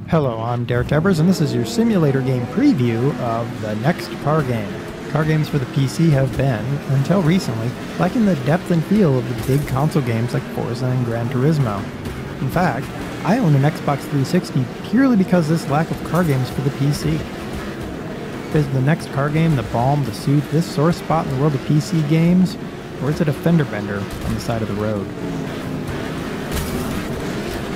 Hello, I'm DerTebbers, and this is your simulator game preview of the next car game. Car games for the PC have been, until recently, lacking the depth and feel of the big console games like Forza and Gran Turismo. In fact, I own an Xbox 360 purely because of this lack of car games for the PC. Is the next car game the balm to soothe this sore spot in the world of PC games, or is it a fender bender on the side of the road?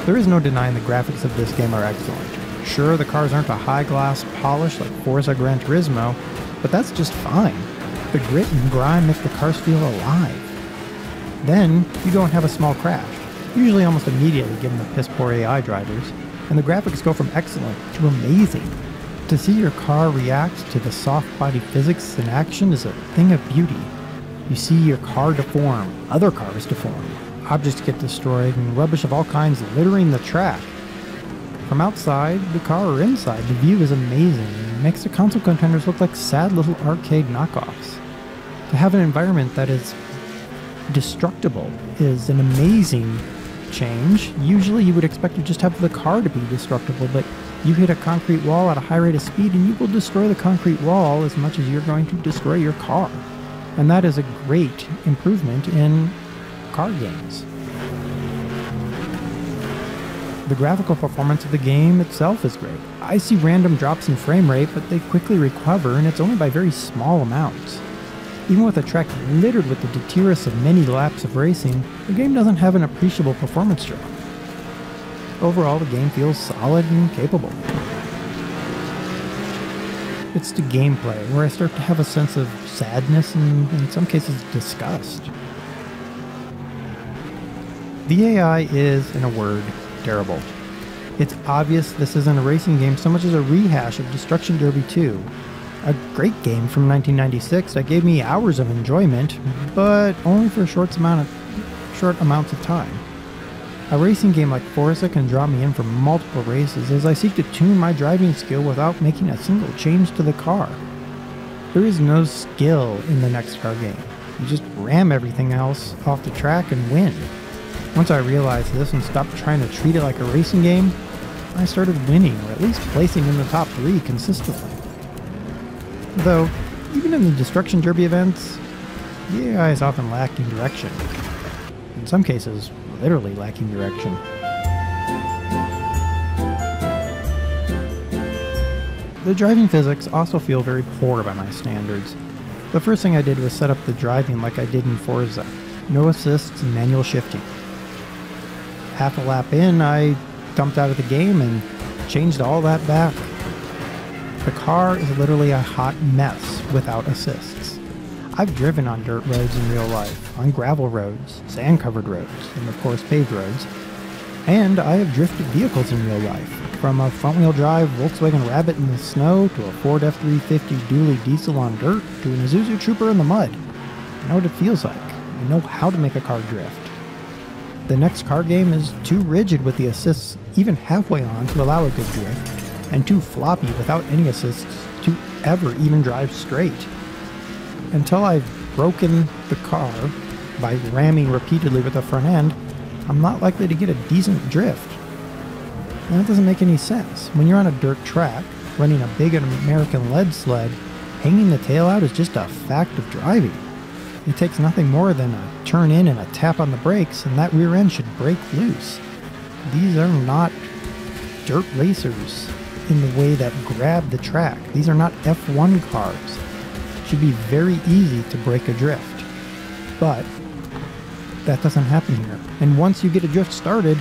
There is no denying the graphics of this game are excellent. Sure, the cars aren't a high-gloss polish like Forza Gran Turismo, but that's just fine. The grit and grime make the cars feel alive. Then, you go and have a small crash, usually almost immediately given the piss-poor AI drivers, and the graphics go from excellent to amazing. To see your car react to the soft body physics in action is a thing of beauty. You see your car deform, other cars deform, objects get destroyed, and rubbish of all kinds littering the track. From outside the car or inside, the view is amazing and makes the console contenders look like sad little arcade knockoffs. To have an environment that is destructible is an amazing change. Usually you would expect to just have the car to be destructible, but you hit a concrete wall at a high rate of speed and you will destroy the concrete wall as much as you're going to destroy your car. And that is a great improvement in car games. The graphical performance of the game itself is great. I see random drops in frame rate, but they quickly recover, and it's only by very small amounts. Even with a track littered with the detritus of many laps of racing, the game doesn't have an appreciable performance drop. Overall, the game feels solid and capable. It's the gameplay where I start to have a sense of sadness and, in some cases, disgust. The AI is, in a word, terrible. It's obvious this isn't a racing game so much as a rehash of Destruction Derby 2. A great game from 1996 that gave me hours of enjoyment, but only for short amounts of time. A racing game like Forza can draw me in for multiple races as I seek to tune my driving skill without making a single change to the car. There is no skill in the next car game. You just ram everything else off the track and win. Once I realized this and stopped trying to treat it like a racing game, I started winning, or at least placing in the top 3 consistently. Though, even in the Destruction Derby events, the AI is often lacking direction. In some cases, literally lacking direction. The driving physics also feel very poor by my standards. The first thing I did was set up the driving like I did in Forza. No assists and manual shifting. Half a lap in, I dumped out of the game and changed all that back. The car is literally a hot mess without assists. I've driven on dirt roads in real life, on gravel roads, sand-covered roads, and of course paved roads. And I have drifted vehicles in real life, from a front-wheel drive Volkswagen Rabbit in the snow, to a Ford F-350 dually diesel on dirt, to an Isuzu Trooper in the mud. I know what it feels like. I know how to make a car drift. The next car game is too rigid with the assists even halfway on to allow a good drift, and too floppy without any assists to ever even drive straight. Until I've broken the car by ramming repeatedly with the front end, I'm not likely to get a decent drift. And that doesn't make any sense. When you're on a dirt track, running a big American lead sled, hanging the tail out is just a fact of driving. It takes nothing more than a turn in and a tap on the brakes, and that rear end should break loose. These are not dirt racers in the way that grab the track. These are not F1 cars. It should be very easy to break a drift. But that doesn't happen here. And once you get a drift started,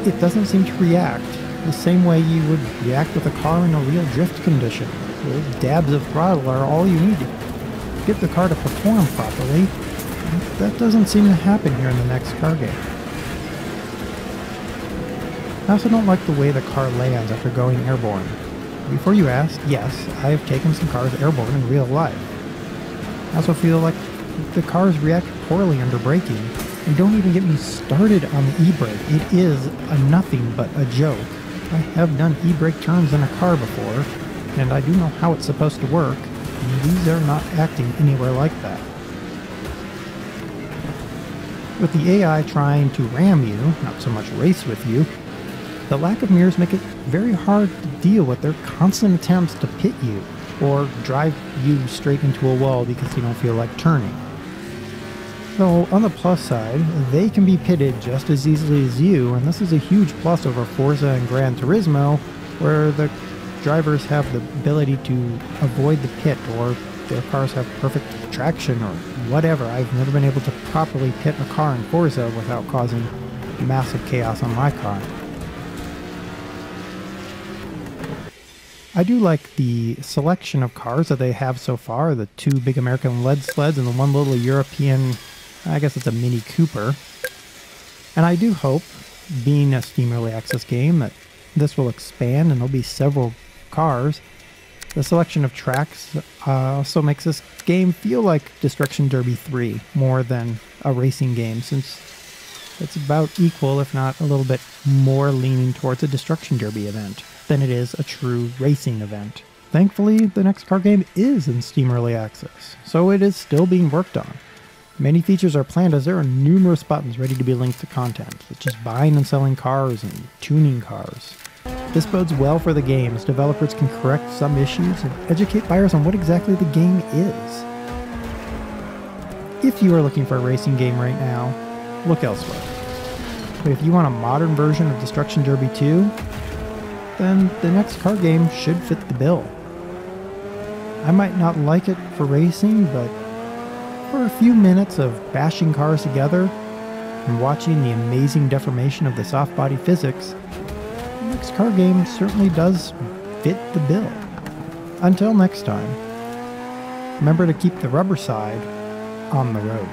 it doesn't seem to react the same way you would react with a car in a real drift condition. Those dabs of throttle are all you need to get the car to perform properly. That doesn't seem to happen here in the next car game. I also don't like the way the car lands after going airborne. Before you ask, yes, I have taken some cars airborne in real life. I also feel like the cars react poorly under braking, and don't even get me started on the e-brake. It is a nothing but a joke. I have done e-brake turns in a car before, and I do know how it's supposed to work. These are not acting anywhere like that. With the AI trying to ram you, not so much race with you, the lack of mirrors make it very hard to deal with their constant attempts to pit you or drive you straight into a wall because you don't feel like turning. Though on the plus side, they can be pitted just as easily as you, and this is a huge plus over Forza and Gran Turismo, where the drivers have the ability to avoid the pit, or their cars have perfect traction or whatever. I've never been able to properly pit a car in Forza without causing massive chaos on my car. I do like the selection of cars that they have so far, the 2 big American lead sleds and the 1 little European, I guess it's a Mini Cooper. And I do hope, being a Steam Early Access game, that this will expand and there'll be several cars. The selection of tracks also makes this game feel like Destruction Derby 3 more than a racing game, since it's about equal, if not a little bit more leaning towards a Destruction Derby event than it is a true racing event. Thankfully, the next car game is in Steam Early Access, so it is still being worked on. Many features are planned as there are numerous buttons ready to be linked to content, such as buying and selling cars and tuning cars. This bodes well for the game, as developers can correct some issues and educate buyers on what exactly the game is. If you are looking for a racing game right now, look elsewhere. But if you want a modern version of Destruction Derby 2, then the next car game should fit the bill. I might not like it for racing, but for a few minutes of bashing cars together and watching the amazing deformation of the soft body physics, the next car game certainly does fit the bill. Until next time, remember to keep the rubber side on the road.